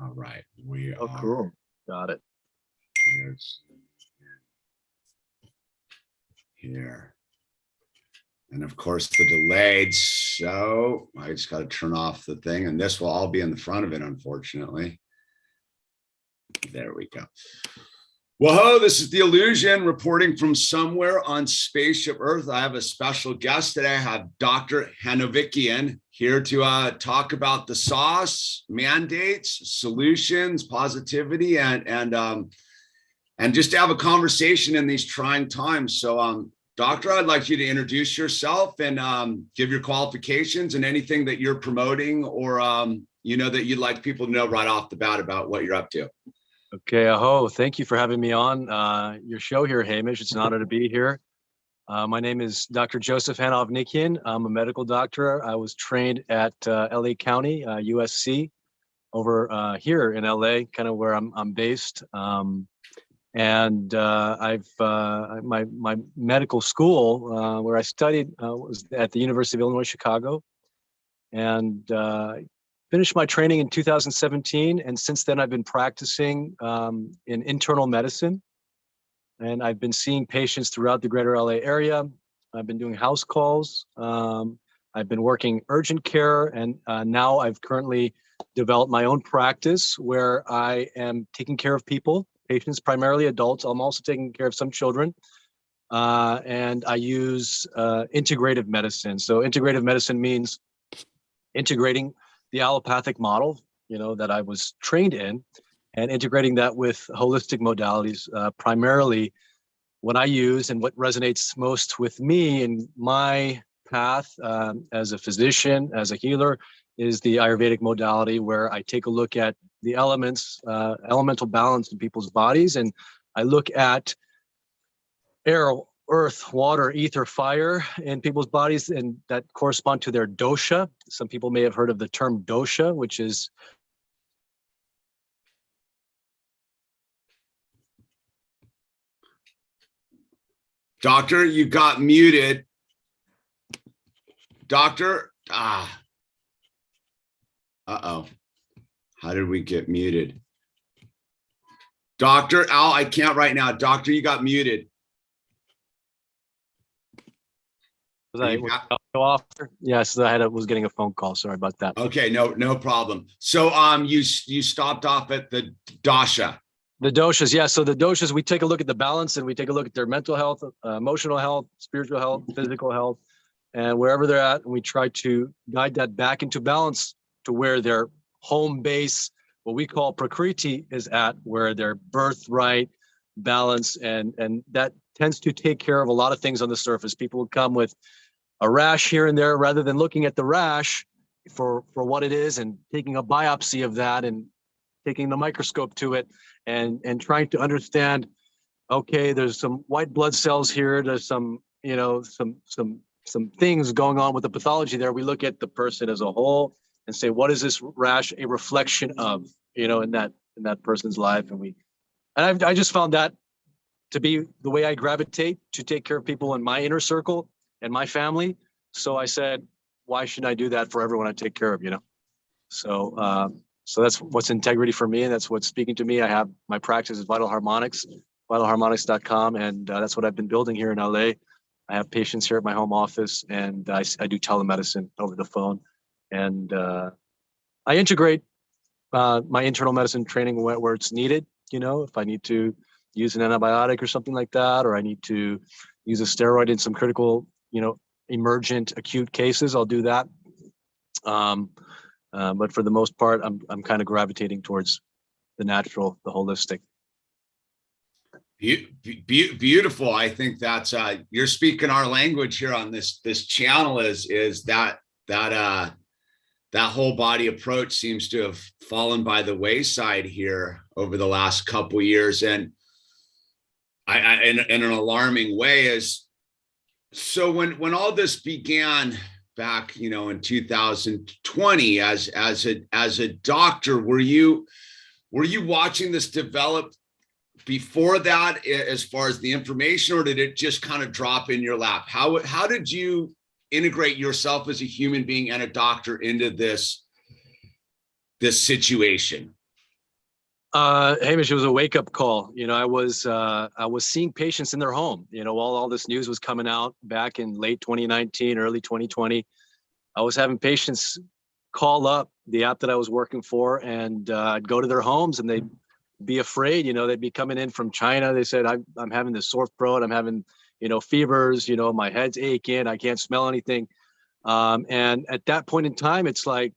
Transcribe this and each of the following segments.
All right, we Oh, are. cool. Got it. Here's here. And of course the delayed. So I just got to turn off the thing, and this will all be in the front of it, unfortunately. There we go. Whoa, this is the Illusion reporting from somewhere on Spaceship Earth. I have a special guest today. I have Dr. Hanovnikian here to talk about the sauce, mandates, solutions, positivity, and just to have a conversation in these trying times. So, Doctor, I'd like you to introduce yourself and give your qualifications and anything that you're promoting or that you'd like people to know right off the bat about what you're up to. Okay, aho, thank you for having me on your show here, Hamish. It's an honor to be here. My name is Dr. Joseph Hanovnikian. I'm a medical doctor. I was trained at LA County, USC, over here in LA, kind of where I'm based. And I've my medical school where I studied was at the University of Illinois, Chicago, and finished my training in 2017. And since then, I've been practicing in internal medicine, and I've been seeing patients throughout the greater LA area. I've been doing house calls. I've been working urgent care, and now I've currently developed my own practice where I am taking care of people, patients, primarily adults. I'm also taking care of some children. And I use integrative medicine. So integrative medicine means integrating the allopathic model, that I was trained in, and integrating that with holistic modalities. Primarily, what I use and what resonates most with me in my path as a physician, as a healer, is the Ayurvedic modality, where I take a look at the elements, elemental balance in people's bodies, and I look at air, earth, water, ether, fire in people's bodies, and that correspond to their dosha. Some people may have heard of the term dosha, which is Doctor, you got muted. Doctor, uh-oh. How did we get muted? Doctor, Al, I can't right now. Doctor, you got muted. Yes, was getting a phone call. Sorry about that. Okay, no problem. So you stopped off at the dosha. The doshas, yeah. So the doshas, we take a look at the balance, and we take a look at their mental health, emotional health, spiritual health, physical health, and wherever they're at, and we try to guide that back into balance to where their home base, what we call prakriti, is at, where their birthright balance, and that tends to take care of a lot of things on the surface. People will come with a rash here and there, rather than looking at the rash for what it is and taking a biopsy of that and taking the microscope to it and trying to understand, okay, there's some white blood cells here, there's some things going on with the pathology there. We look at the person as a whole and say, what is this rash a reflection of, in that person's life? And I just found that to be the way I gravitate to take care of people in my inner circle and my family. So I said, why shouldn't I do that for everyone I take care of, So that's what's integrity for me, and that's what's speaking to me. I have my practice is Vital Harmonics, vitalharmonics.com, and that's what I've been building here in LA. I have patients here at my home office, and I do telemedicine over the phone, and I integrate my internal medicine training where it's needed. If I need to use an antibiotic or something like that, or I need to use a steroid in some critical, emergent acute cases, I'll do that. But for the most part, I'm kind of gravitating towards the natural, the holistic. Beautiful. I think that's you're speaking our language here on this channel. Is that whole body approach seems to have fallen by the wayside here over the last couple of years, and I in an alarming way. Is so when all this began back, in 2020, as a doctor, were you watching this develop before that, as far as the information, or did it just kind of drop in your lap? How did you integrate yourself as a human being and a doctor into this situation? Hamish, it was a wake up call. I was seeing patients in their home, while all this news was coming out back in late 2019, early 2020. I was having patients call up the app that I was working for, and I'd go to their homes and they'd be afraid. They'd be coming in from China. They said, I'm having this sore throat. I'm having, fevers, my head's aching. I can't smell anything. And at that point in time, it's like,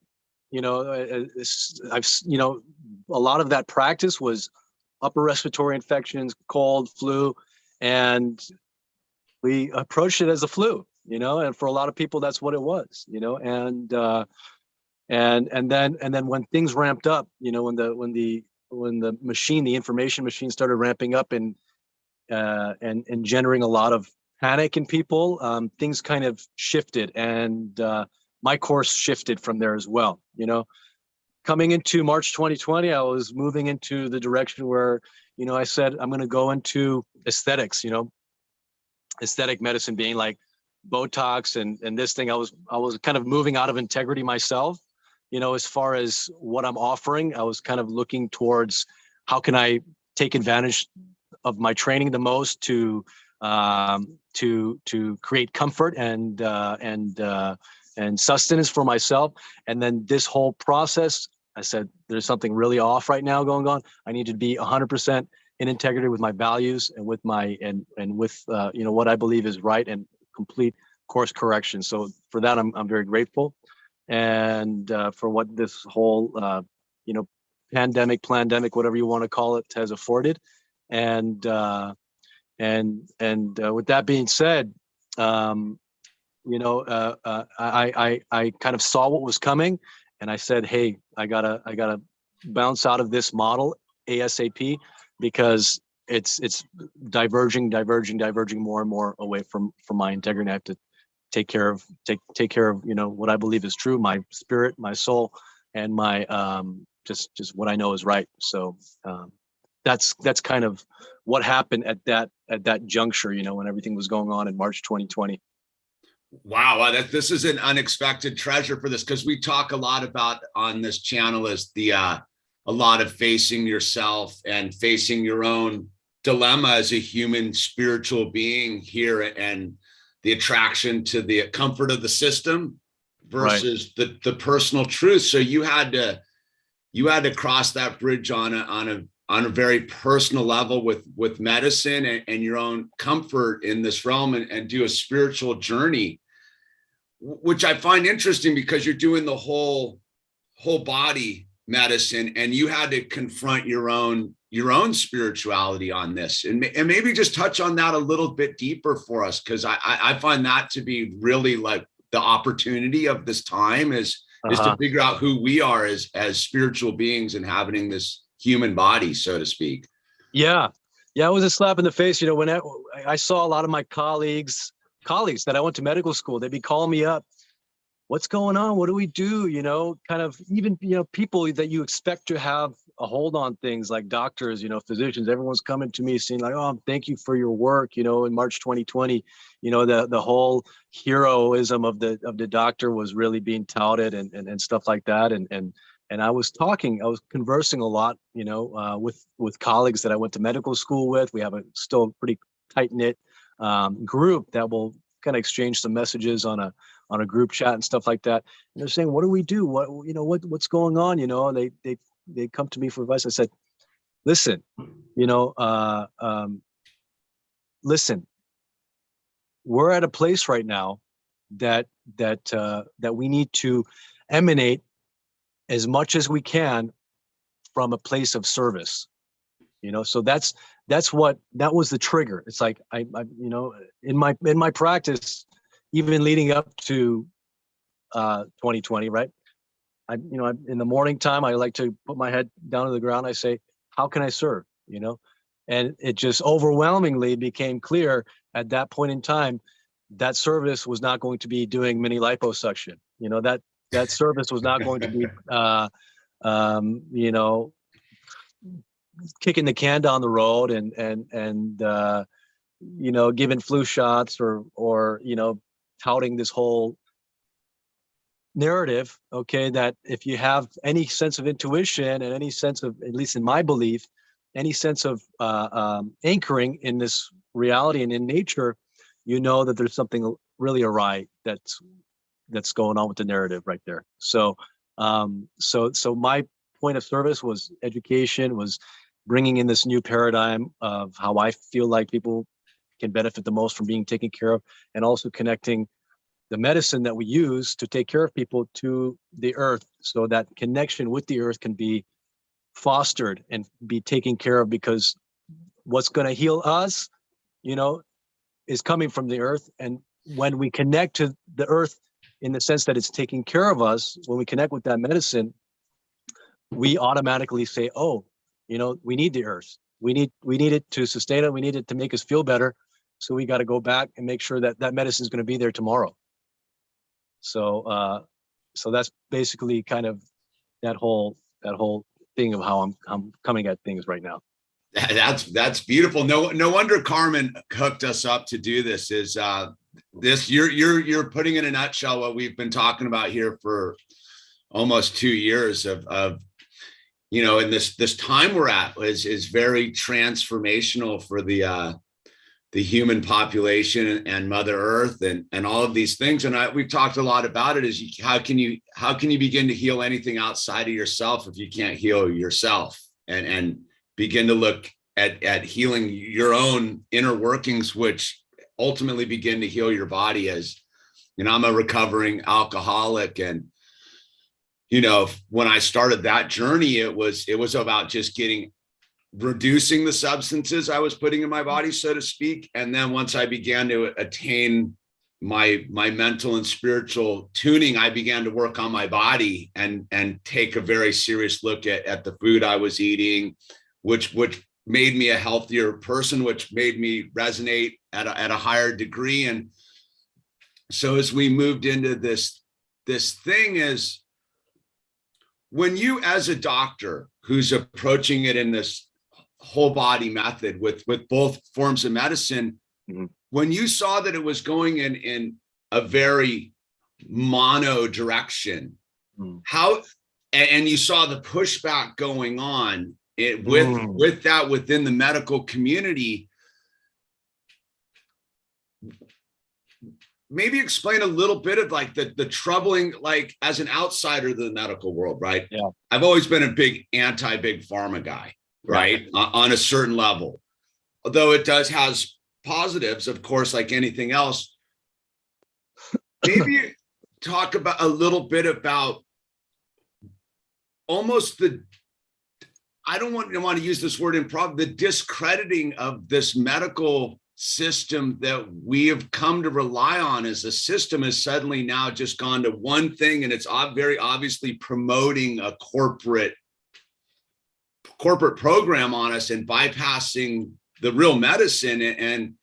I've, a lot of that practice was upper respiratory infections, cold, flu, and we approached it as a flu, and for a lot of people, that's what it was, and then when things ramped up, when the machine, the information machine started ramping up and generating a lot of panic in people, things kind of shifted, and my course shifted from there as well. Coming into March 2020, I was moving into the direction where, I said, I'm going to go into aesthetics, aesthetic medicine being like Botox and this thing. I was kind of moving out of integrity myself, as far as what I'm offering. I was kind of looking towards how can I take advantage of my training the most to create comfort and sustenance for myself. And then this whole process, I said, there's something really off right now going on. I need to be 100% in integrity with my values and with my and with what I believe is right, and complete course correction. So for that, I'm very grateful, and for what this whole pandemic, whatever you want to call it, has afforded. And with that being said, I kind of saw what was coming, and I said, hey, I gotta bounce out of this model ASAP, because it's diverging more and more away from my integrity. I have to take care of what I believe is true, my spirit, my soul, and my just what I know is right. So that's kind of what happened at that juncture, when everything was going on in March 2020. Wow, this is an unexpected treasure for this, because we talk a lot about on this channel is a lot of facing yourself and facing your own dilemma as a human spiritual being here, and the attraction to the comfort of the system versus the personal truth. So you had to cross that bridge on a very personal level with medicine and your own comfort in this realm, and do a spiritual journey, which I find interesting, because you're doing the whole body medicine, and you had to confront your own spirituality on this, and maybe just touch on that a little bit deeper for us, because I find that to be really like the opportunity of this time is to figure out who we are as spiritual beings inhabiting this human body, so to speak. Yeah, it was a slap in the face. When I saw a lot of my colleagues that I went to medical school, they'd be calling me up. What's going on? What do we do? Kind of even, people that you expect to have a hold on things, like doctors, physicians, everyone's coming to me saying like, oh, thank you for your work. In March 2020, the whole heroism of the doctor was really being touted and stuff like that. And I was conversing a lot, with colleagues that I went to medical school with. We have a still pretty tight knit group that will kind of exchange some messages on a group chat and stuff like that. And they're saying, what do we do? What's going on? They come to me for advice. I said, listen, listen, we're at a place right now that we need to emanate as much as we can from a place of service. So that was the trigger. It's like I in my practice, even leading up to 2020, right? In the morning time, I like to put my head down to the ground. I say, how can I serve? And it just overwhelmingly became clear at that point in time that service was not going to be doing mini liposuction. That service was not going to be kicking the can down the road and giving flu shots or touting this whole narrative, okay, that if you have any sense of intuition and any sense of, at least in my belief, any sense of anchoring in this reality and in nature, you know that there's something really awry that's going on with the narrative right there. So so my point of service was education, was bringing in this new paradigm of how I feel like people can benefit the most from being taken care of, and also connecting the medicine that we use to take care of people to the earth, so that connection with the earth can be fostered and be taken care of, because what's going to heal us, you know, is coming from the earth. And when we connect to the earth in the sense that it's taking care of us, when we connect with that medicine, we automatically say, oh, you know, we need the earth. We need it to sustain it. We need it to make us feel better. So we got to go back and make sure that that medicine is going to be there tomorrow. So so that's basically kind of that whole thing of how I'm coming at things right now. That's beautiful. No wonder Carmen hooked us up to do this. Is this you're putting in a nutshell what we've been talking about here for almost 2 years of you know, and this time we're at is very transformational for the human population and Mother Earth and all of these things. And we've talked a lot about it. Is how can you begin to heal anything outside of yourself if you can't heal yourself, and begin to look at healing your own inner workings, which ultimately begin to heal your body. As you know, I'm a recovering alcoholic, and you know, when I started that journey, it was about just reducing the substances I was putting in my body, so to speak. And then once I began to attain my mental and spiritual tuning, I began to work on my body and take a very serious look at the food I was eating, which made me a healthier person, which made me resonate at a higher degree. And so as we moved into this thing, is when you, as a doctor who's approaching it in this whole body method with both forms of medicine, mm-hmm. when you saw that it was going in a very mono direction, mm-hmm. how, and you saw the pushback going on with that within the medical community, maybe explain a little bit of like the troubling, like as an outsider to the medical world, right? Yeah. I've always been a big pharma guy, right? On a certain level, although it has positives, of course, like anything else. Maybe talk about a little bit about almost I don't want to use this word improv, the discrediting of this medical system that we have come to rely on as a system has suddenly now just gone to one thing, and it's very obviously promoting a corporate program on us and bypassing the real medicine. And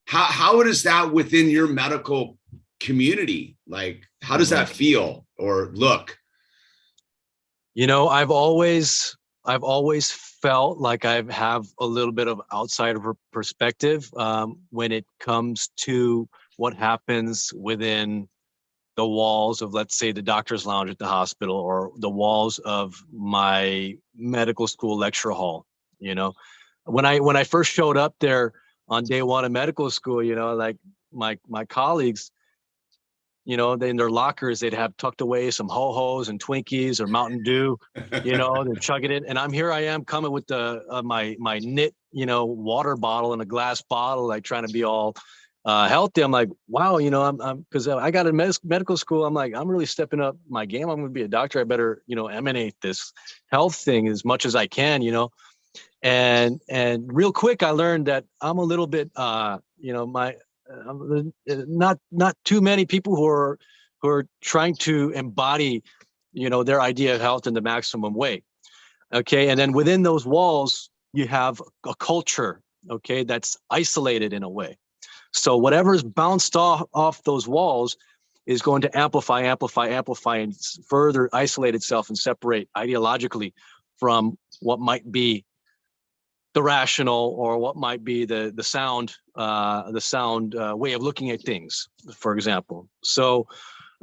how is that within your medical community? Like, how does that feel or look? You know, I've always felt like I have a little bit of outsider perspective when it comes to what happens within the walls of, let's say, the doctor's lounge at the hospital, or the walls of my medical school lecture hall. You know, when I first showed up there on day one of medical school, you know, like my colleagues, you know, in their lockers, they'd have tucked away some Ho-Hos and Twinkies or Mountain Dew, you know, they're chugging it. And I am coming with my knit, you know, water bottle and a glass bottle, like trying to be all healthy. I'm like, wow, you know, I'm because I got in medical school. I'm like, I'm really stepping up my game. I'm going to be a doctor. I better, you know, emanate this health thing as much as I can, you know. And real quick, I learned that I'm a little bit, you know, not too many people who are trying to embody, you know, their idea of health in the maximum way. Okay, and then within those walls, you have a culture, okay, that's isolated in a way. So whatever's bounced off those walls is going to amplify, and further isolate itself and separate ideologically from what might be the rational, or what might be the sound way of looking at things, for example. So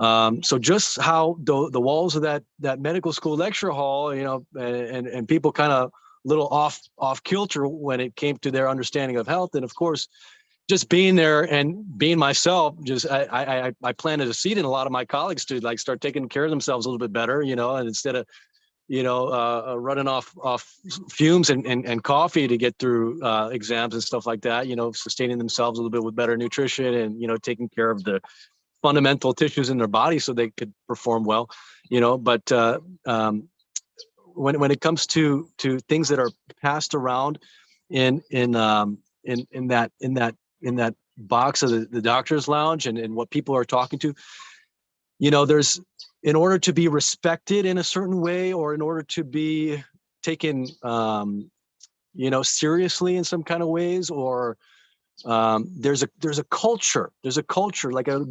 So just how the walls of that medical school lecture hall, you know, and people kind of little off kilter when it came to their understanding of health. And of course, just being there and being myself, just I planted a seed in a lot of my colleagues to like start taking care of themselves a little bit better, you know, and instead of, you know, running off fumes and coffee to get through exams and stuff like that, you know, sustaining themselves a little bit with better nutrition and, you know, taking care of the fundamental tissues in their body so they could perform well, you know. But when it comes to things that are passed around in that box of the doctor's lounge and what people are talking to, you know, there's, in order to be respected in a certain way, or in order to be taken, you know, seriously in some kind of ways, or there's a culture like a.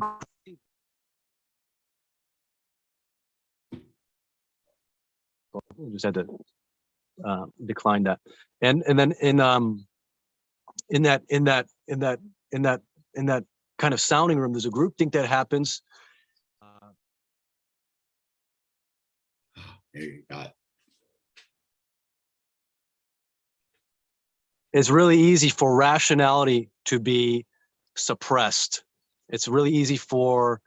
Just had to decline that, and then in that kind of sounding room, there's a groupthink that happens. There you got it. It's really easy for rationality to be suppressed. It's really easy for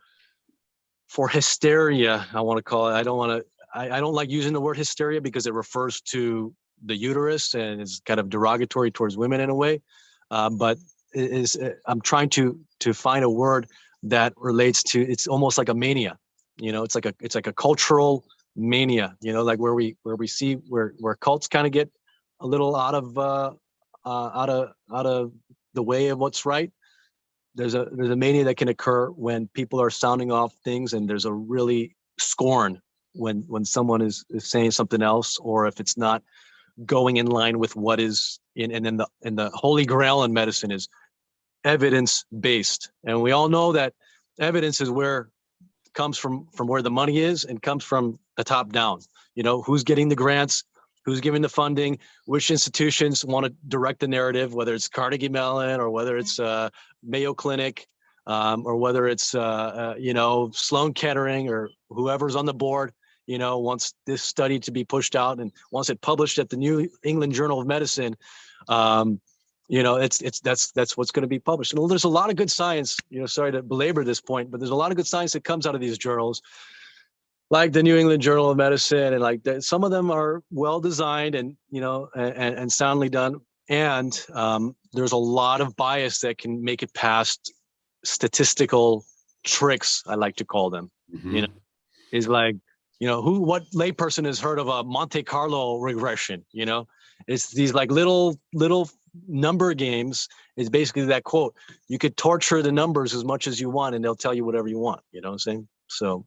hysteria, I want to call it. I don't like using the word hysteria because it refers to the uterus and is kind of derogatory towards women in a way. But I'm trying to find a word that relates to, it's almost like a mania. You know, it's like a cultural mania, you know, like where we see where cults kind of get a little out of the way of what's right. There's a mania that can occur when people are sounding off things, and there's a really scorn when someone is saying something else, or if it's not going in line with what is in. And then the holy grail in medicine is evidence based, and we all know that evidence is where comes from where the money is, and comes from the top down. You know, who's getting the grants, who's giving the funding, which institutions want to direct the narrative, whether it's Carnegie Mellon or whether it's Mayo Clinic, or whether it's you know, Sloan Kettering, or whoever's on the board, you know, wants this study to be pushed out and wants it published at the New England Journal of Medicine. You know, that's what's going to be published. And there's a lot of good science, you know, sorry to belabor this point, but there's a lot of good science that comes out of these journals, like the New England Journal of Medicine, and like some of them are well designed and, you know, and soundly done. And there's a lot of bias that can make it past statistical tricks, I like to call them. Mm-hmm. You know, is like, you know, what layperson has heard of a Monte Carlo regression? You know, it's these like little number games. Is basically that quote: you could torture the numbers as much as you want and they'll tell you whatever you want. You know what I'm saying? So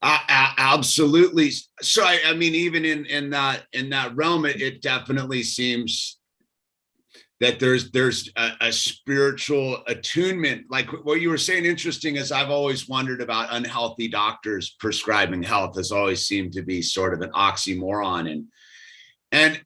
absolutely. So I mean, even in that realm, it definitely seems that there's a spiritual attunement. Like what you were saying, interesting, is I've always wondered about unhealthy doctors prescribing health. Has always seemed to be sort of an oxymoron. And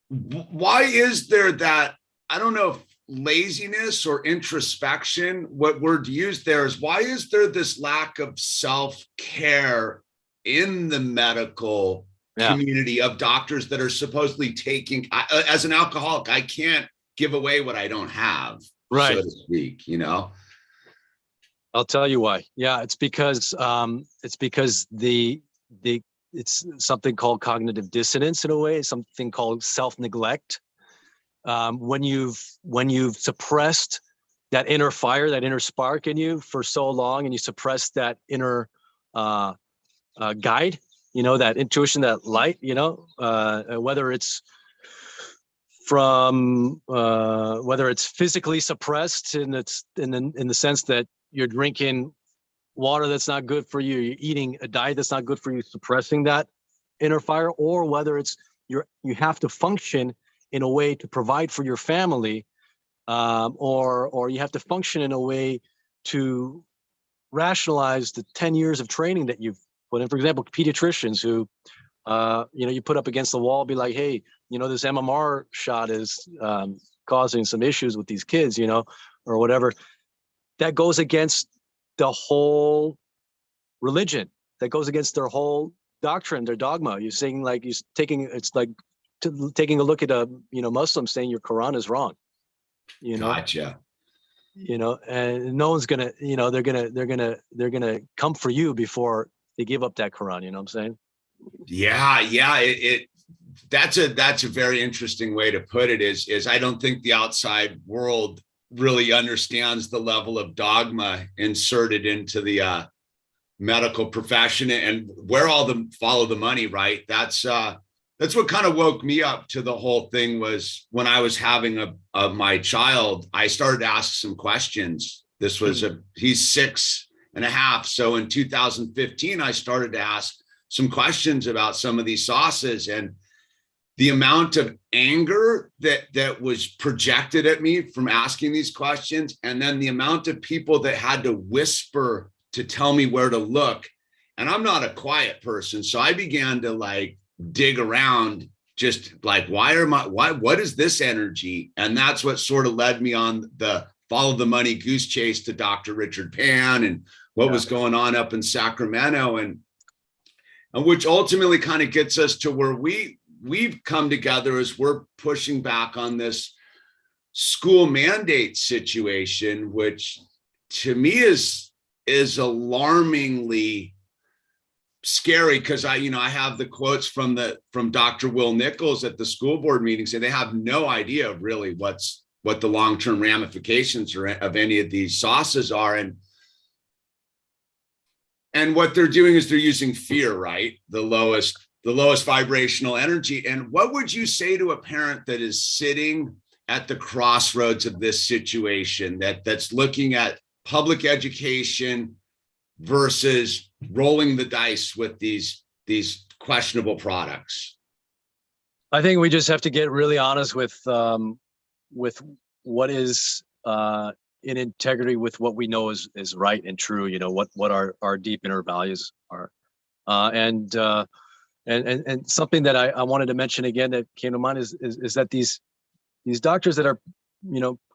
why is there that, I don't know if laziness or introspection, what word to use there is, why is there this lack of self-care in the medical community of doctors that are supposedly taking, as an alcoholic, I can't give away what I don't have, right, so to speak, you know? I'll tell you why. Yeah, it's because it's something called cognitive dissonance in a way. It's something called self-neglect. When you've suppressed that inner fire, that inner spark in you for so long, and you suppress that inner guide, you know, that intuition, that light, you know, whether it's from whether it's physically suppressed in the sense that you're drinking water that's not good for you, you're eating a diet that's not good for you, suppressing that inner fire, or whether it's you have to function in a way to provide for your family, or you have to function in a way to rationalize the 10 years of training that you've put in. For example, pediatricians who, you know, you put up against the wall, be like, hey, you know, this MMR shot is causing some issues with these kids, you know, or whatever. That goes against the whole religion that goes against their whole doctrine, their dogma. You're saying like it's like taking a look at a Muslim saying your Quran is wrong. Gotcha. And no one's gonna, they're gonna come for you before they give up that Quran. You know what I'm saying? Yeah. That's a very interesting way to put it. Is I don't think the outside world really understands the level of dogma inserted into the medical profession and where all the follow the money, right? That's what kind of woke me up to the whole thing. Was when I was having my child, I started to ask some questions. This was he's 6.5. So in 2015, I started to ask some questions about some of these sauces, and the amount of anger that was projected at me from asking these questions, and then the amount of people that had to whisper to tell me where to look. And I'm not a quiet person, so I began to like dig around, just like, what is this energy? And that's what sort of led me on the follow the money goose chase to Dr. Richard Pan and what was going on up in Sacramento, and which ultimately kind of gets us to where we've come together as we're pushing back on this school mandate situation, which to me is alarmingly scary, because I have the quotes from Dr. Will Nichols at the school board meeting saying they have no idea really what the long-term ramifications of any of these sauces are. And what they're doing is they're using fear, right? The lowest vibrational energy. And what would you say to a parent that is sitting at the crossroads of this situation, that's looking at public education versus rolling the dice with these questionable products? I think we just have to get really honest with what is in integrity with what we know is right and true. What our deep inner values are, and something that I wanted to mention again that came to mind is that these doctors that are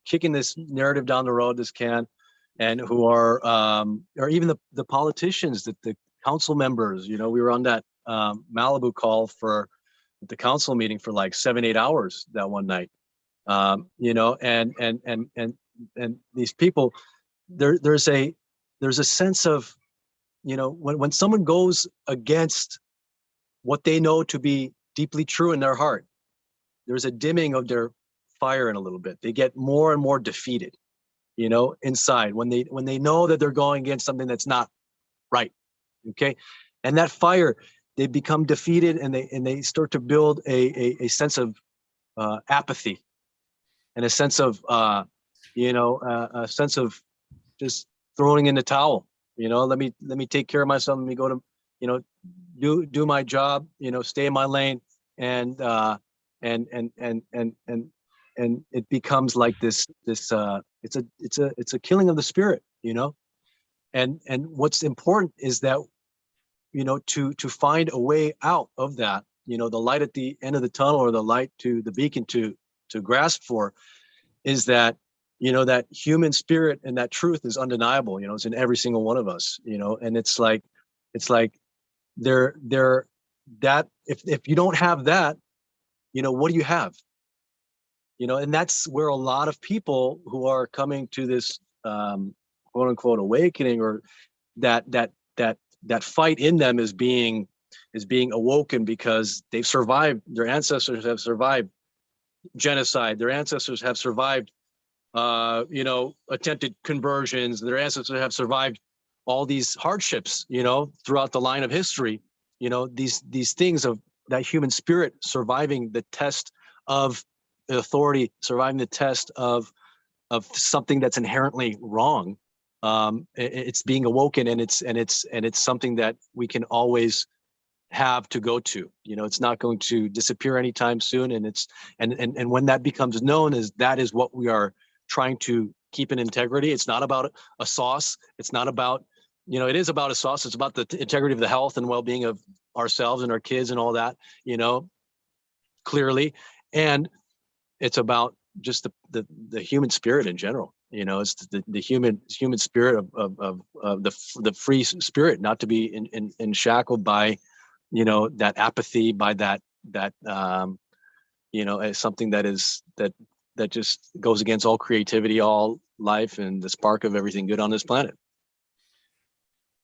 kicking this narrative down the road, this can, and who are or even the politicians, that the council members, we were on that Malibu call for the council meeting for like 7-8 hours that one night, and these people, there's a sense of, when someone goes against what they know to be deeply true in their heart, there's a dimming of their fire in a little bit. They get more and more defeated, inside, when they know that they're going against something that's not right. Okay. And that fire, they become defeated, and they start to build a sense of apathy, and a sense of a sense of just throwing in the towel. Let me take care of myself. Let me go to, do my job, stay in my lane. And it becomes like this it's a killing of the spirit, and what's important is that, to find a way out of that, the light at the end of the tunnel, or the light to the beacon to grasp for, is that, that human spirit and that truth is undeniable. It's in every single one of us, and it's like they're that if you don't have that, what do you have? And that's where a lot of people who are coming to this quote unquote awakening, or that fight in them is being awoken, because they've survived. Their ancestors have survived genocide. Their ancestors have survived attempted conversions. Their ancestors have survived all these hardships, throughout the line of history. These things of that human spirit surviving the test of authority, surviving the test of something that's inherently wrong. It's being awoken, and it's something that we can always have to go to. It's not going to disappear anytime soon. And when that becomes known, that is what we are trying to keep in integrity. It's not about a sauce. It's not about, it is about a sauce. It's about the integrity of the health and well-being of ourselves and our kids and all that, clearly. And it's about just the human spirit in general. You know, it's the human spirit of the free spirit, not to be in shackled by, you know, that apathy, by that you know, as something that just goes against all creativity, all life, and the spark of everything good on this planet.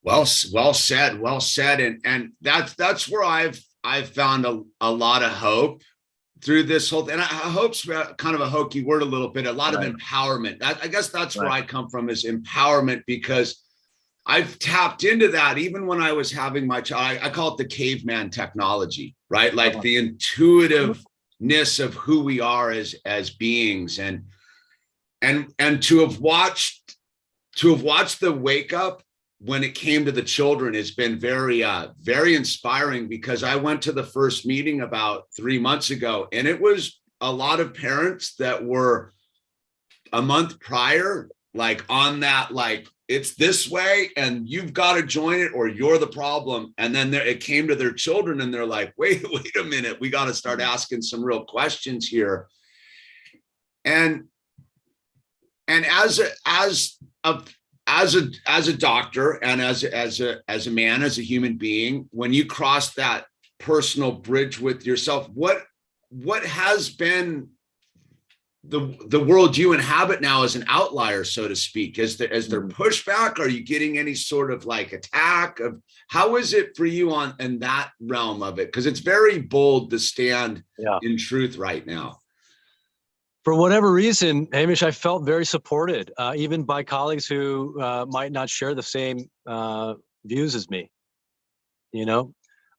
Well said, well said. And that's where I've found a lot of hope through this whole thing. And hope's kind of a hokey word a little bit, a lot of empowerment. I guess that's where I come from, is empowerment, because I've tapped into that even when I was having my child. I call it the caveman technology, right? Like the intuitiveness of who we are as beings, and to have watched the wake up when it came to the children has been very inspiring, because I went to the first meeting about 3 months ago, and it was a lot of parents that were a month prior, like on that, like, it's this way and you've got to join it or you're the problem. And then it came to their children and they're like, wait a minute, we got to start asking some real questions here. And as a doctor and as a man, as a human being, when you cross that personal bridge with yourself, what has been the world you inhabit now as an outlier, so to speak? Is there pushback? Are you getting any sort of like attack? Of how is it for you in that realm of it? Because it's very bold to stand in truth right now. For whatever reason, Hamish, I felt very supported, even by colleagues who might not share the same views as me. You know,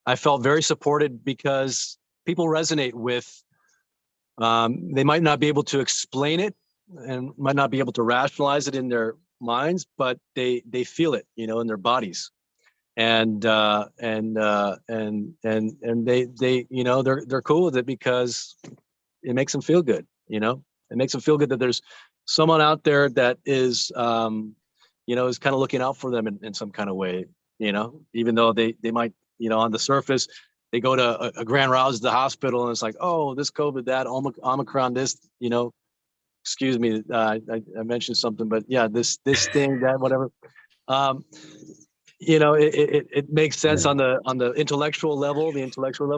I felt very supported because people resonate with, they might not be able to explain it and might not be able to rationalize it in their minds, but they feel it, you know, in their bodies. And they you know, they're cool with it because it makes them feel good. You know, it makes them feel good that there's someone out there that is, you know, is kind of looking out for them in some kind of way, you know, even though they might, you know, on the surface, they go to a grand rouse at the hospital and it's like, oh, this COVID, that Omicron, this, you know, excuse me, I mentioned something, but yeah, this thing, that, whatever. You know, it makes sense on the intellectual level,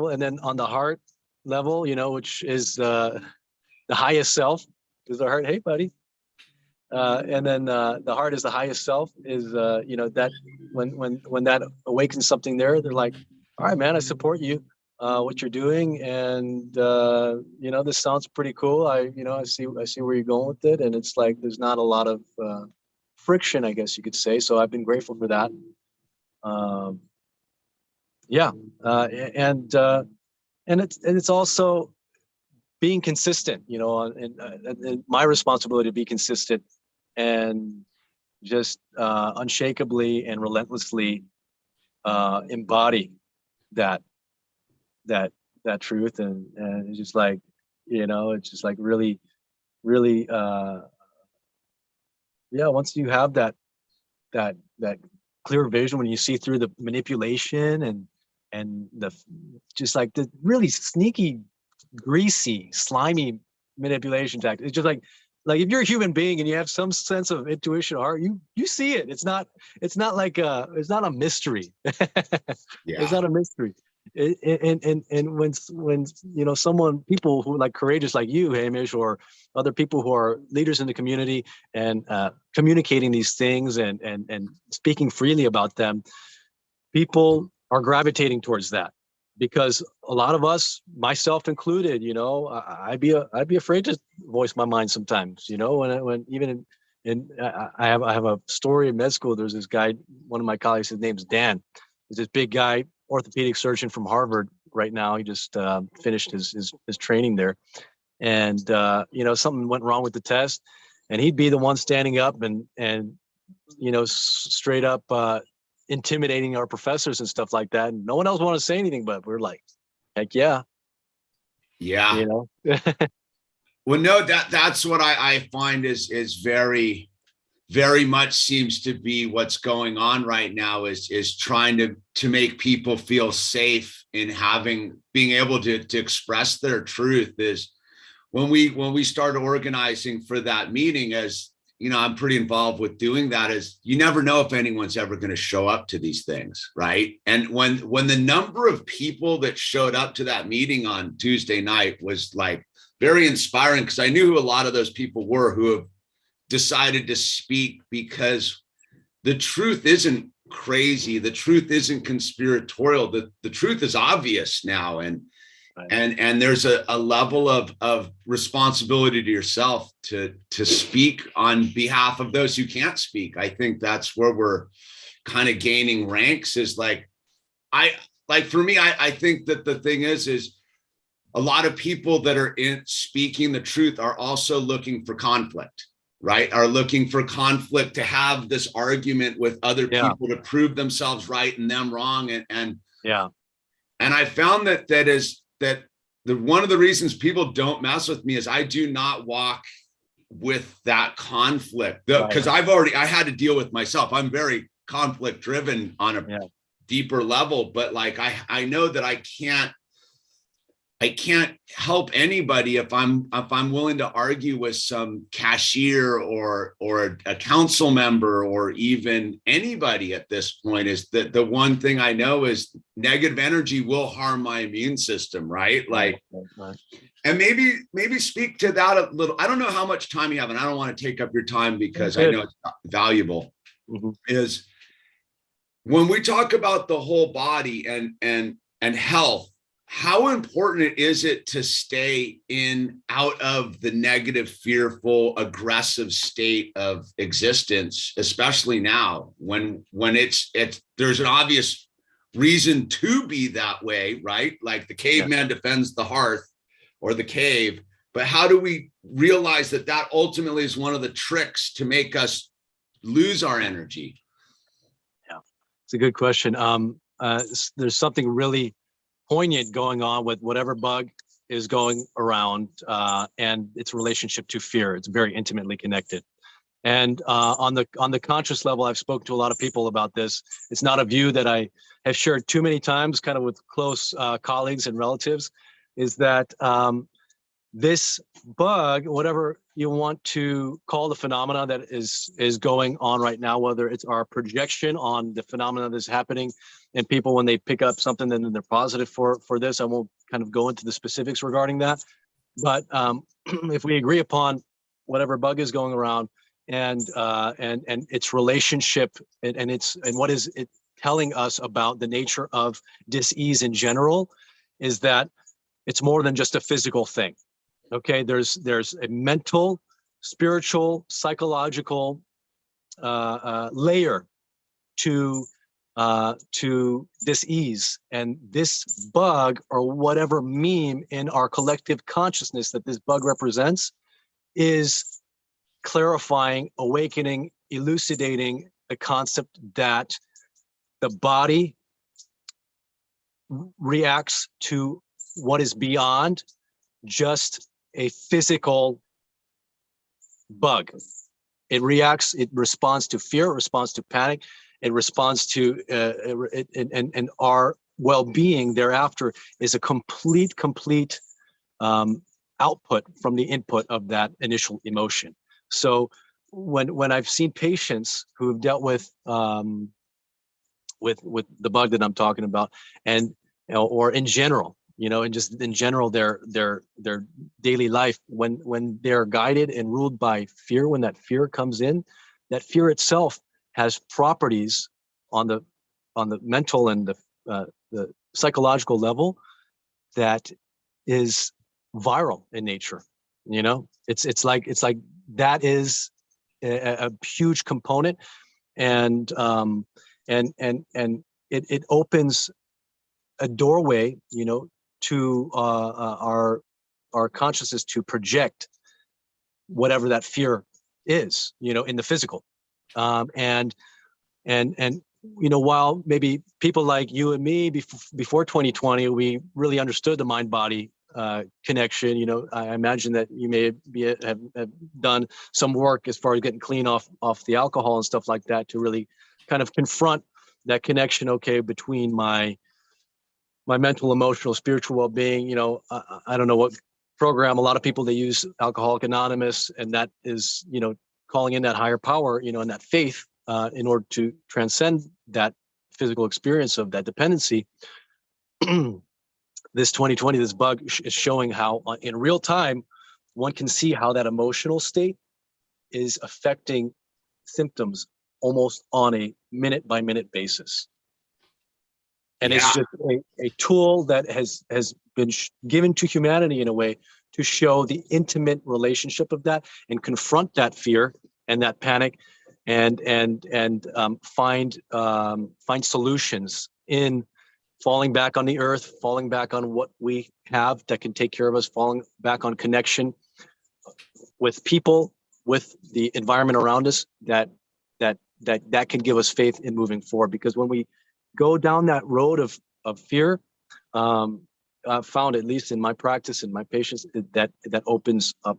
and then on the heart level, you know, which is the highest self, is the heart. Hey, buddy. And then the heart is the highest self, is you know, that when that awakens something there, they're like, all right, man, I support you, what you're doing, and you know, this sounds pretty cool. I see where you're going with it, and it's like there's not a lot of friction, I guess you could say. So I've been grateful for that. And it's also being consistent, you know, and my responsibility to be consistent and just unshakably and relentlessly embody that truth, and it's just like, you know, it's just like really once you have that clear vision, when you see through the manipulation and the just like the really sneaky, greasy, slimy manipulation tactics, it's just like if you're a human being and you have some sense of intuition or heart, you see it. It's not like it's not a mystery. It's not a mystery. And when you know, people who like courageous like you, Hamish, or other people who are leaders in the community and communicating these things and speaking freely about them, people are gravitating towards that, because a lot of us, myself included, you know, I'd be afraid to voice my mind sometimes, you know, when even I have a story in med school. There's this guy, one of my colleagues, his name's Dan. He's this big guy, orthopedic surgeon from Harvard right now. He just finished his training there. And, you know, something went wrong with the test, and he'd be the one standing up and you know, straight up intimidating our professors and stuff like that. And no one else wanted to say anything, but we're like, heck yeah. Yeah. You know? Well, no, that's what I find is very, very much seems to be what's going on right now, is trying to make people feel safe in being able to express their truth. Is when we started organizing for that meeting, as I'm pretty involved with doing that, is you never know if anyone's ever going to show up to these things, right? And when the number of people that showed up to that meeting on Tuesday night was like very inspiring, because I knew who a lot of those people were who have decided to speak, because the truth isn't crazy. The truth isn't conspiratorial. The truth is obvious now. And there's a level of responsibility to yourself to speak on behalf of those who can't speak. I think that's where we're kind of gaining ranks, is like, for me, I think that the thing is a lot of people that are in speaking the truth are also looking for conflict, right? Are looking for conflict to have this argument with other people to prove themselves right and them wrong. And I found that one of the reasons people don't mess with me is I do not walk with that conflict, because I had to deal with myself. I'm very conflict driven on a deeper level, but like, I know that I can't help anybody if I'm willing to argue with some cashier or a council member, or even anybody at this point. Is that the one thing I know is negative energy will harm my immune system, right? Like, and maybe speak to that a little. I don't know how much time you have, and I don't want to take up your time because I know it's valuable. Is when we talk about the whole body and health, how important is it to stay out of the negative, fearful, aggressive state of existence, especially now when there's an obvious reason to be that way, right? Like the caveman defends the hearth or the cave, but how do we realize that ultimately is one of the tricks to make us lose our energy? Yeah, it's a good question. There's something really poignant going on with whatever bug is going around, and its relationship to fear. It's very intimately connected. And on the conscious level, I've spoken to a lot of people about this. It's not a view that I have shared too many times, kind of with close colleagues and relatives, is that this bug, whatever you want to call the phenomena that is going on right now, whether it's our projection on the phenomena that's happening and people when they pick up something, then they're positive for this. I won't kind of go into the specifics regarding that. But if we agree upon whatever bug is going around and its relationship and what is it telling us about the nature of dis-ease in general, is that it's more than just a physical thing. Okay, there's a mental, spiritual, psychological layer to dis-ease, and this bug, or whatever meme in our collective consciousness that this bug represents, is clarifying, awakening, elucidating the concept that the body reacts to what is beyond just a physical bug. It responds to fear, it responds to panic, it responds to and our well-being thereafter is a complete output from the input of that initial emotion. So when I've seen patients who have dealt with the bug that I'm talking about, and or in general, and just in general, their daily life, when they're guided and ruled by fear, when that fear comes in, that fear itself has properties on the mental and the psychological level that is viral in nature. It's like that is a huge component, and it opens a doorway, to our consciousness to project whatever that fear is, in the physical. And while maybe people like you and me before 2020, we really understood the mind-body connection. I imagine that you may have done some work as far as getting clean off the alcohol and stuff like that to really kind of confront that connection, between my mental, emotional, spiritual well-being. I don't know what program. A lot of people, they use Alcoholic Anonymous, and that is, calling in that higher power, and that faith in order to transcend that physical experience of that dependency. This 2020, this bug is showing how in real time, one can see how that emotional state is affecting symptoms almost on a minute by minute basis. And it's just a tool that has been given to humanity in a way to show the intimate relationship of that and confront that fear and that panic and find solutions in falling back on the earth, falling back on what we have that can take care of us, falling back on connection with people, with the environment around us that can give us faith in moving forward. Because when we go down that road of fear, I've found, at least in my practice and my patients, that opens up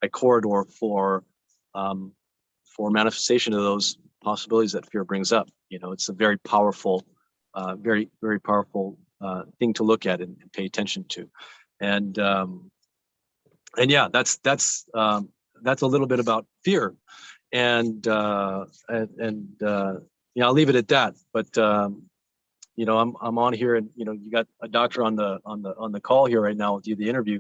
a corridor for manifestation of those possibilities that fear brings up. It's a very powerful, very, very powerful thing to look at and pay attention to. And yeah, that's a little bit about fear. And I'll leave it at that. But I'm on here, and you got a doctor on the call here right now with you, the interview.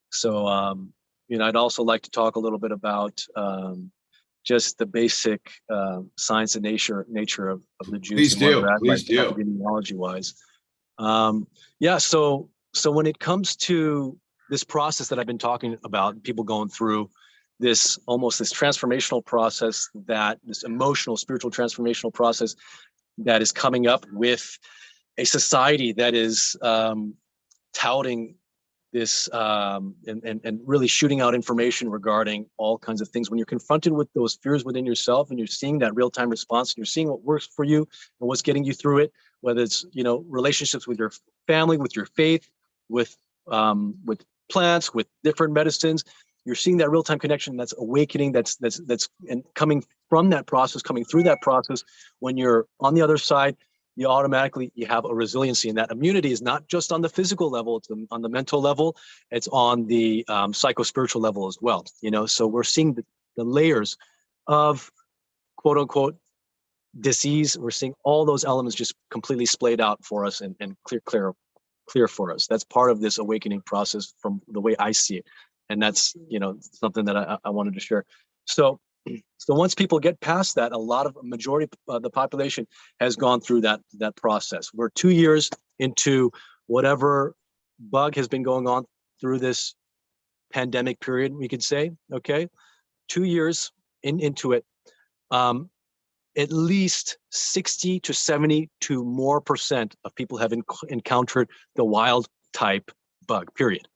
So I'd also like to talk a little bit about just the basic science and nature of the juice. Please do. Epidemiology wise. So when it comes to this process that I've been talking about, people going through this transformational process, this emotional, spiritual transformational process that is coming up with a society that is touting this and really shooting out information regarding all kinds of things. When you're confronted with those fears within yourself and you're seeing that real-time response and you're seeing what works for you and what's getting you through it, whether it's relationships with your family, with your faith, with plants, with different medicines, you're seeing that real-time connection that's awakening, that's and coming from that process, coming through that process. When you're on the other side, you have a resiliency, and that immunity is not just on the physical level, it's on the mental level, it's on the psycho-spiritual level as well. So we're seeing the layers of quote unquote disease. We're seeing all those elements just completely splayed out for us and clear for us. That's part of this awakening process from the way I see it. And that's, something that I wanted to share. So once people get past that, majority of the population has gone through that process. We're 2 years into whatever bug has been going on through this pandemic period, we could say, okay? 2 years into it, at least 60 to 70 to more percent of people have encountered the wild type bug, period.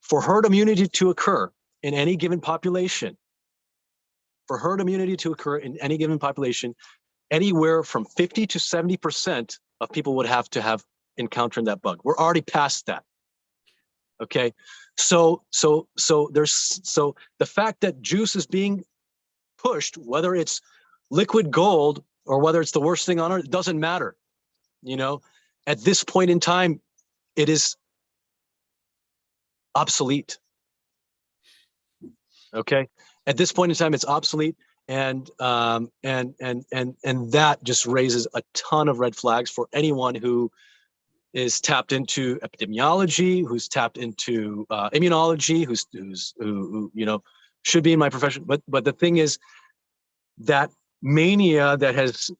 For herd immunity to occur in any given population, anywhere from 50 to 70% of people would have to have encountered that bug. We're already past that. Okay. So the fact that juice is being pushed, whether it's liquid gold or whether it's the worst thing on earth, it doesn't matter. At this point in time, it is obsolete. Okay. At this point in time, it's obsolete, and that just raises a ton of red flags for anyone who is tapped into epidemiology, who's tapped into immunology, who should be in my profession. But the thing is, that mania that has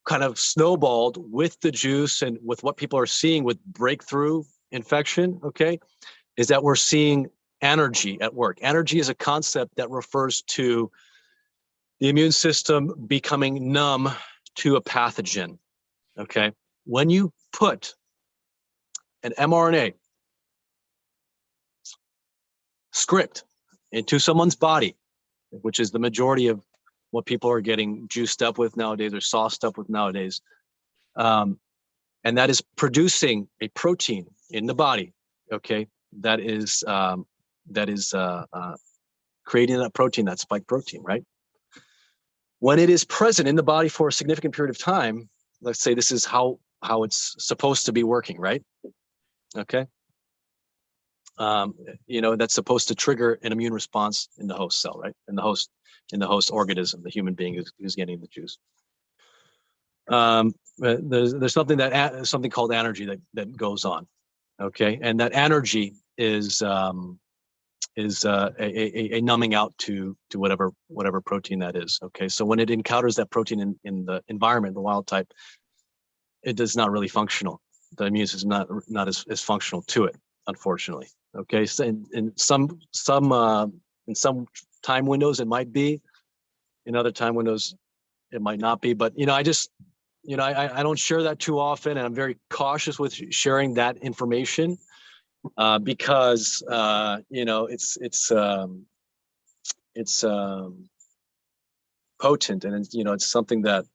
kind of snowballed with the juice and with what people are seeing with breakthrough infection, okay, is that we're seeing energy at work. Energy is a concept that refers to the immune system becoming numb to a pathogen, okay? When you put an mRNA script into someone's body, which is the majority of what people are getting juiced up with nowadays or sauced up with nowadays, and that is producing a protein in the body, okay? That is creating that protein, that spike protein, right? When it is present in the body for a significant period of time, let's say this is how it's supposed to be working, right? Okay. that's supposed to trigger an immune response in the host cell, right? In the host organism, the human being who's getting the juice. There's something called energy that goes on, okay, and that energy is a numbing out to whatever protein that is. Okay, so when it encounters that protein in the environment, the wild type, it does not really functional. The immune system is not as functional to it, unfortunately. Okay, so in some time windows it might be, in other time windows it might not be. But I don't share that too often, and I'm very cautious with sharing that information because it's potent, and it's something that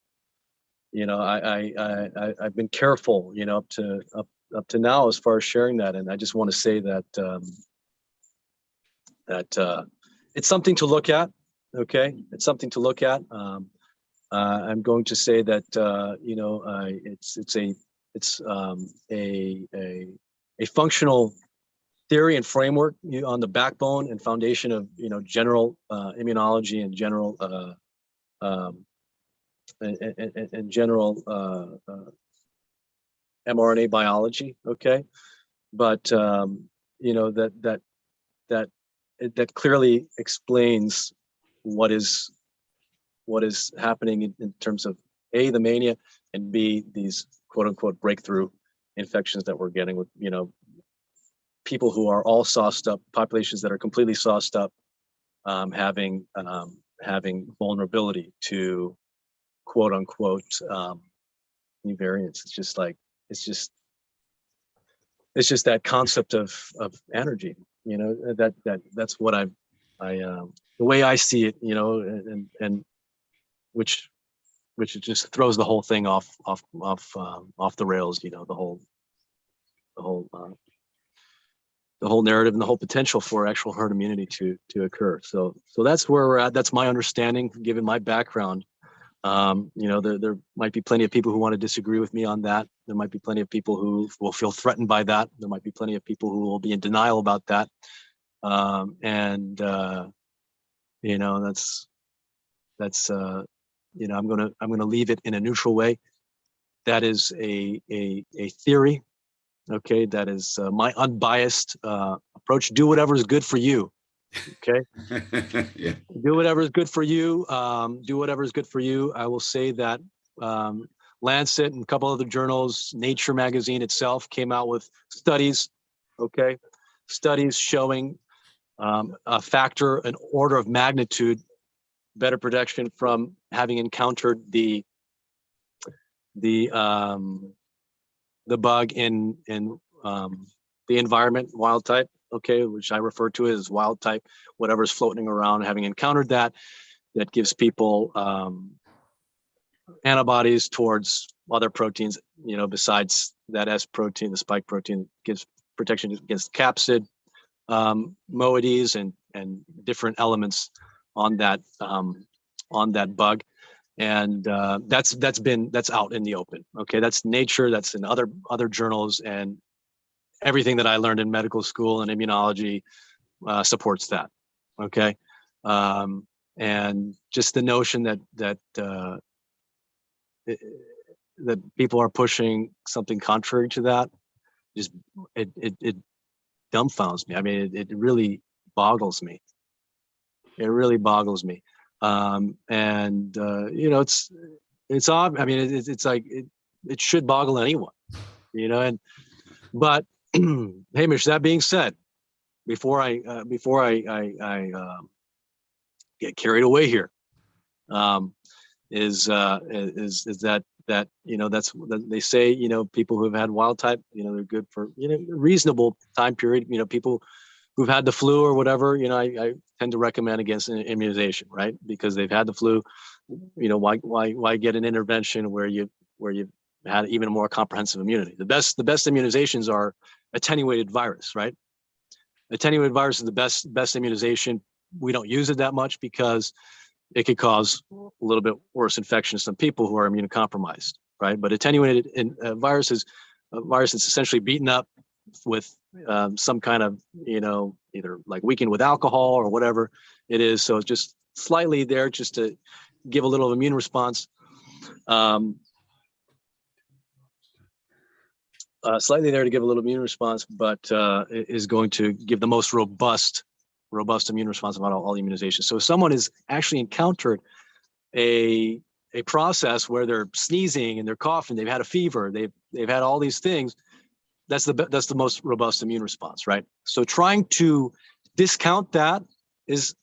I've been careful up to now as far as sharing that. And I just want to say that it's something to look at. Okay, it's something to look at. I'm going to say that it's a functional theory and framework on the backbone and foundation of general immunology and general and general mRNA biology. Okay, but that clearly explains what is happening in terms of A, the mania, and B, these quote unquote breakthrough infections that we're getting with people who are all sauced up, populations that are completely sauced up, having vulnerability to quote unquote new variants. It's just that concept of energy. That's what I the way I see it, and which just throws the whole thing off the rails. The whole narrative and the whole potential for actual herd immunity to occur. So that's where we're at. That's my understanding, given my background. There might be plenty of people who want to disagree with me on that. There might be plenty of people who will feel threatened by that. There might be plenty of people who will be in denial about that. That's I'm gonna leave it in a neutral way. That is a theory. Okay, that is my unbiased approach. Do whatever is good for you. Okay. Yeah. Do whatever is good for you. Do whatever is good for you. I will say that Lancet and a couple other journals, Nature magazine itself came out with studies. Okay, studies showing a factor, an order of magnitude better protection from having encountered the bug in the environment, wild type, okay, which I refer to as wild type, whatever's floating around, having encountered that gives people antibodies towards other proteins, besides that S protein, the spike protein, gives protection against capsid, moieties, and different elements on that bug. And that's out in the open. Okay, that's Nature. That's in other journals, and everything that I learned in medical school and immunology supports that. Okay, and just the notion that people are pushing something contrary to that, just it dumbfounds me. I mean, it really boggles me. It really boggles me. It's odd. I mean, it's like it should boggle anyone, but Hamish, that being said, before I get carried away here, is that that's they say, people who've had wild type, they're good for reasonable time period. People who've had the flu or whatever, I tend to recommend against immunization, right? Because they've had the flu. Why get an intervention where you had even more comprehensive immunity? The best immunizations are attenuated virus, right? Attenuated virus is the best immunization. We don't use it that much because it could cause a little bit worse infection to some people who are immunocompromised, right? But attenuated virus is a virus that's essentially beaten up, with some kind of, either like weakened with alcohol or whatever it is. So it's just slightly there just to give a little immune response. Slightly there to give a little immune response, but is going to give the most robust immune response about all immunizations. So if someone has actually encountered a process where they're sneezing and they're coughing, they've had a fever, they've had all these things, that's the most robust immune response, right? So trying to discount that is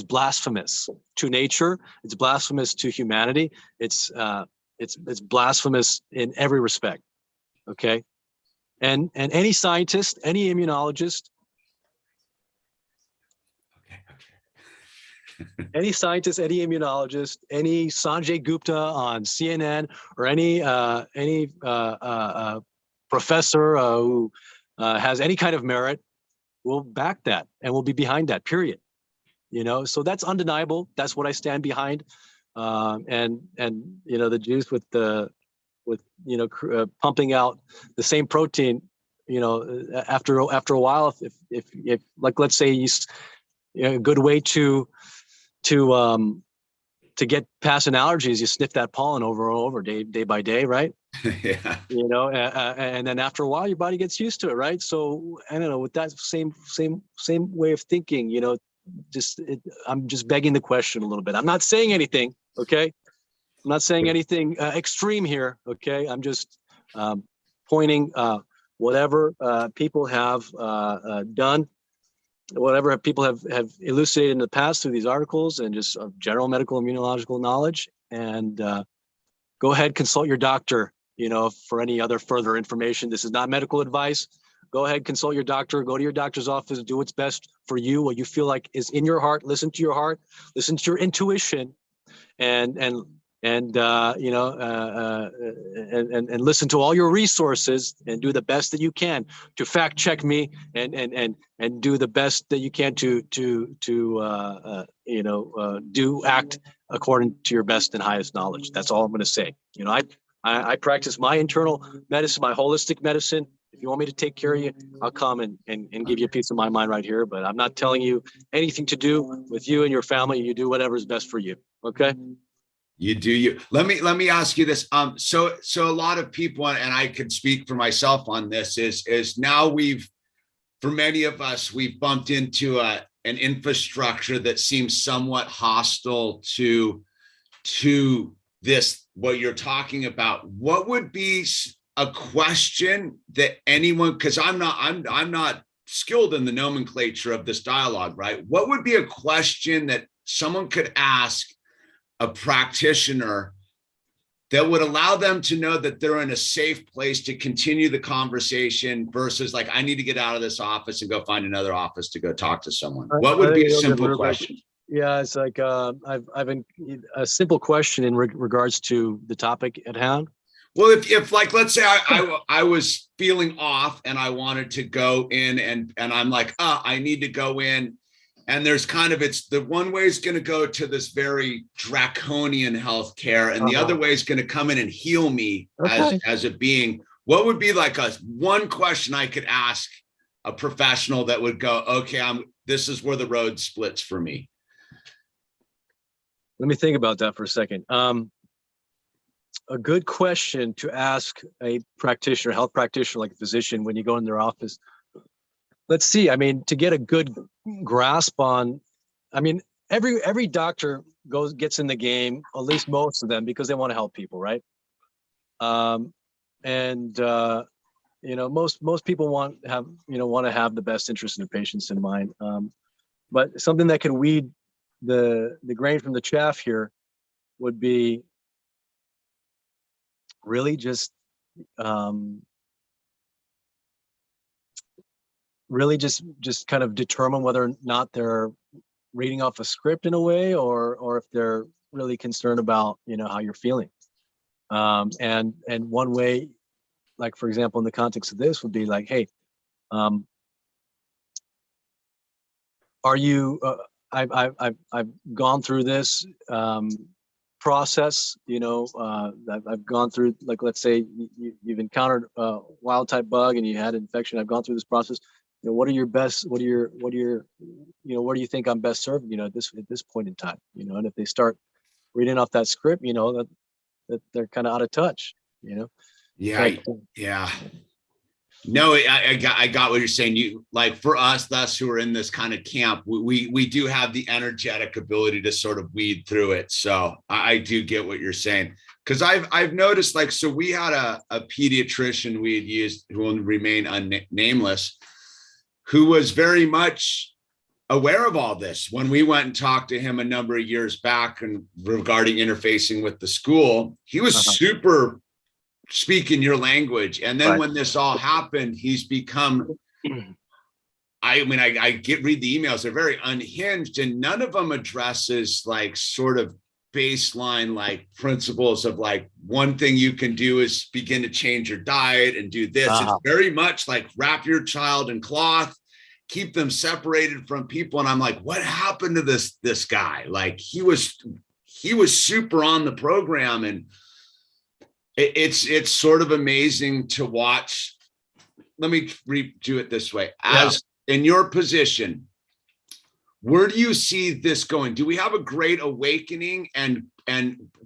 blasphemous to nature. It's blasphemous to humanity. It's blasphemous in every respect. Okay, and any scientist, any immunologist, any scientist, any immunologist, any Sanjay Gupta on CNN, or any professor who has any kind of merit will back that and will be behind that, period. So that's undeniable. That's what I stand behind. And the juice with pumping out the same protein, after a while, if like, let's say a good way to get past an allergy is you sniff that pollen over and over, day by day, right? Yeah. And then after a while, your body gets used to it, right? So I don't know, with that same way of thinking, I'm just begging the question a little bit. I'm not saying anything, okay? I'm not saying anything extreme here, okay? I'm just pointing whatever people have done, whatever people have elucidated in the past through these articles and just general medical immunological knowledge. And go ahead, consult your doctor, for any other further information. This is not medical advice. Go ahead, consult your doctor, go to your doctor's office, do what's best for you, what you feel like is in your heart. Listen to your heart, listen to your intuition, and listen to all your resources and do the best that you can to fact check me and do the best that you can to act according to your best and highest knowledge. That's all I'm going to say. I practice my internal medicine, my holistic medicine. If you want me to take care of you, I'll come and give you a piece of my mind right here. But I'm not telling you anything to do with you and your family. You do whatever is best for you. Okay. You do you. Let me ask you this. So a lot of people, and I could speak for myself on this, is now for many of us, we've bumped into an infrastructure that seems somewhat hostile to this, what you're talking about. What would be a question that anyone, because I'm not skilled in the nomenclature of this dialogue, right? What would be a question that someone could ask a practitioner that would allow them to know that they're in a safe place to continue the conversation versus like, I need to get out of this office and go find another office to go talk to someone? What would be a simple question? Yeah, it's like I've been a simple question in regards to the topic at hand. Well, if like, let's say I was feeling off and I wanted to go in and I'm like, I need to go in. And there's kind of, it's the one way is going to go to this very draconian healthcare, and the other way is going to come in and heal me as a being. What would be like one question I could ask a professional that would go, okay, this is where the road splits for me? Let me think about that for a second. A good question to ask a practitioner, health practitioner, like a physician, when you go in their office. Let's see. I mean, to get a good grasp on, I mean, every doctor gets in the game, at least most of them, because they want to help people, right? Most people want to have the best interest in their patients in mind. But something that can weed the grain from the chaff here would be really just kind of determine whether or not they're reading off a script in a way, or if they're really concerned about how you're feeling. And one way, like for example, in the context of this, would be like, hey, are you? I've gone through this process, I've gone through, like, let's say you've encountered a wild type bug and you had an infection. I've gone through this process. What do you think I'm best served, at this point in time, and if they start reading off that script, that they're kind of out of touch, Yeah. But, yeah. No, I got what you're saying. You, like, for us who are in this kind of camp, we do have the energetic ability to sort of weed through it. So I do get what you're saying, because I've noticed, like, so we had a pediatrician we had used, who will remain nameless, who was very much aware of all this when we went and talked to him a number of years back and regarding interfacing with the school. He was super speaking your language. And then when this all happened, he's become, I read the emails, they're very unhinged, and none of them addresses, like, sort of baseline, like, principles of, like, one thing you can do is begin to change your diet and do this. It's very much like, wrap your child in cloth, keep them separated from people. And I'm like, what happened to this guy? Like, he was super on the program, and it's sort of amazing to watch. Let me do it this way. As in your position, where do you see this going? Do we have a great awakening and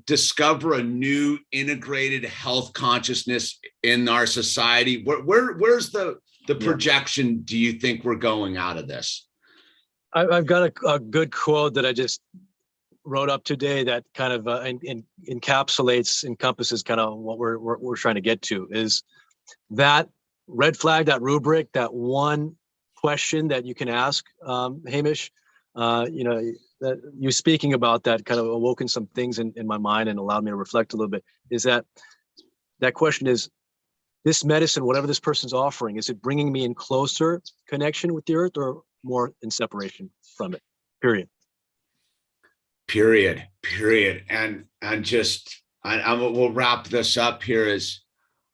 discover a new integrated health consciousness in our society? Where's the projection do you think we're going out of this? I've got a good quote that I just wrote up today that kind of encompasses kind of what we're trying to get to, is that red flag, that rubric, that one question that you can ask, Hamish, that you speaking about that kind of awoken some things in my mind and allowed me to reflect a little bit, is that question is, this medicine, whatever this person's offering, is it bringing me in closer connection with the earth or more in separation from it? Period. And just, we'll wrap this up here. Is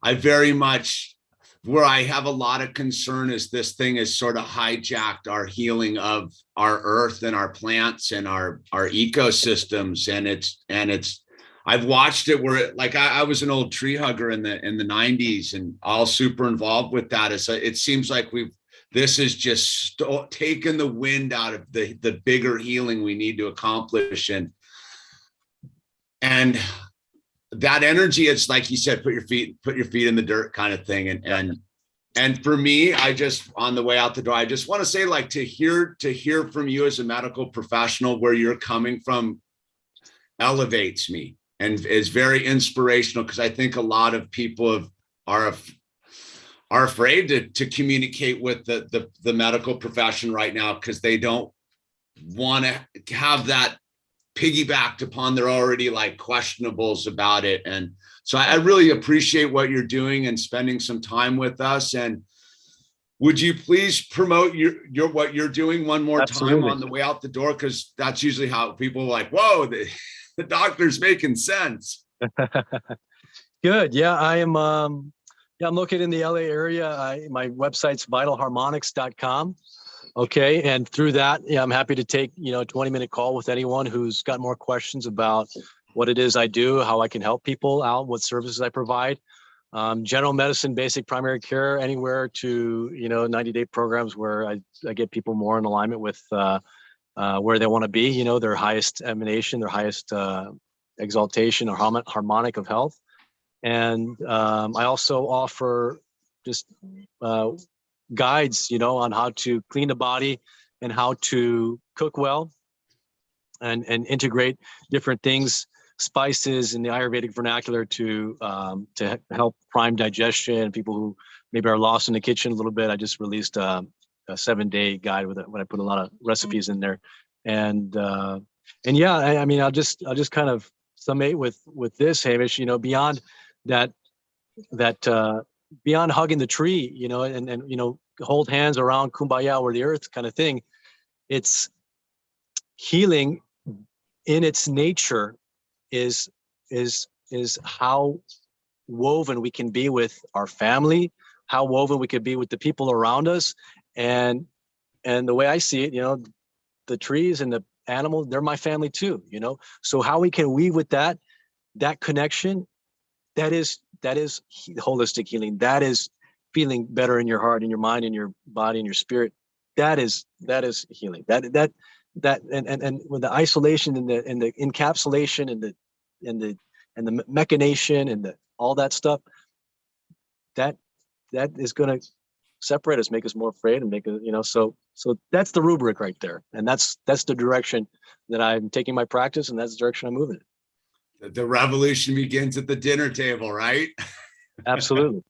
I very much, where I have a lot of concern is this thing has sort of hijacked our healing of our earth and our plants and our ecosystems. And it's I've watched it where I was an old tree hugger in the 90s and all super involved with that. It seems like this is just taken the wind out of the bigger healing we need to accomplish. And that energy, it's like you said, put your feet in the dirt kind of thing. And for me, I just, on the way out the door, I just want to say, like, to hear from you as a medical professional, where you're coming from, elevates me and is very inspirational, because I think a lot of people are afraid to communicate with the medical profession right now, because they don't want to have that piggybacked upon their already, like, questionables about it. And so I really appreciate what you're doing and spending some time with us. And would you please promote your what you're doing one more time on the way out the door? Because that's usually how people are like, whoa, the doctor's making sense. Good. Yeah, I am. I'm located in the LA area. My website's vitalharmonics.com. Okay. And through that, I'm happy to take, a 20-minute call with anyone who's got more questions about what it is I do, how I can help people out, what services I provide. General medicine, basic primary care, anywhere to, 90-day programs where I get people more in alignment with where they want to be, their highest emanation, their highest exaltation or harmonic of health. And I also offer just guides, on how to clean the body and how to cook well and integrate different things, spices in the Ayurvedic vernacular to help prime digestion. People who maybe are lost in the kitchen a little bit. I just released a 7-day guide when I put a lot of recipes in there. And yeah, I'll just kind of summate with this, Hamish, beyond that, beyond hugging the tree, and hold hands around kumbaya or the earth kind of thing. It's healing in its nature is how woven we can be with our family, how woven we could be with the people around us. And the way I see it, the trees and animal, they're my family too, you know? So how we can weave with that connection, that is holistic healing. That is feeling better in your heart, in your mind, in your body, in your spirit. That is healing. And with the isolation and the encapsulation and the mechanation and all that stuff, that is going to separate us, make us more afraid, and make us, you know, so that's the rubric right there. And that's the direction that I'm taking my practice, and that's the direction I'm moving in. The revolution begins at the dinner table, right? Absolutely.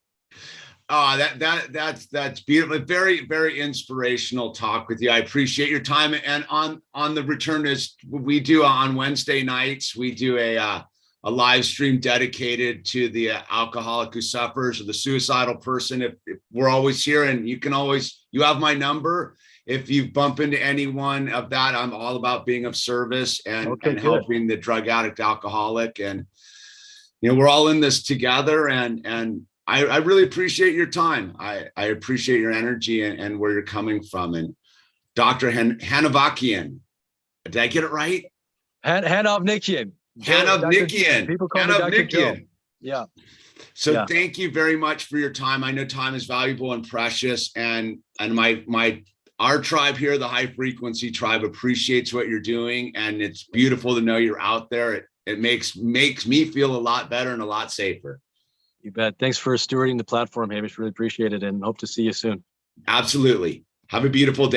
Oh, that's beautiful. Very, very inspirational talk with you. I appreciate your time. And on the return, is we do on Wednesday nights, we do a live stream dedicated to the alcoholic who suffers or the suicidal person. If we're always here, and you have my number. If you bump into anyone of that, I'm all about being of service and helping the drug addict, alcoholic. And, you know, we're all in this together, and I really appreciate your time. I appreciate your energy and where you're coming from. And Dr. Hanovnikian, did I get it right? Hanovnikian. Hanovnikian. People call me Dr. Joe. Yeah. So thank you very much for your time. I know time is valuable and precious, and our tribe here, the High Frequency Tribe, appreciates what you're doing, and it's beautiful to know you're out there. It makes me feel a lot better and a lot safer. You bet. Thanks for stewarding the platform, Hamish. Really appreciate it, and hope to see you soon. Absolutely. Have a beautiful day.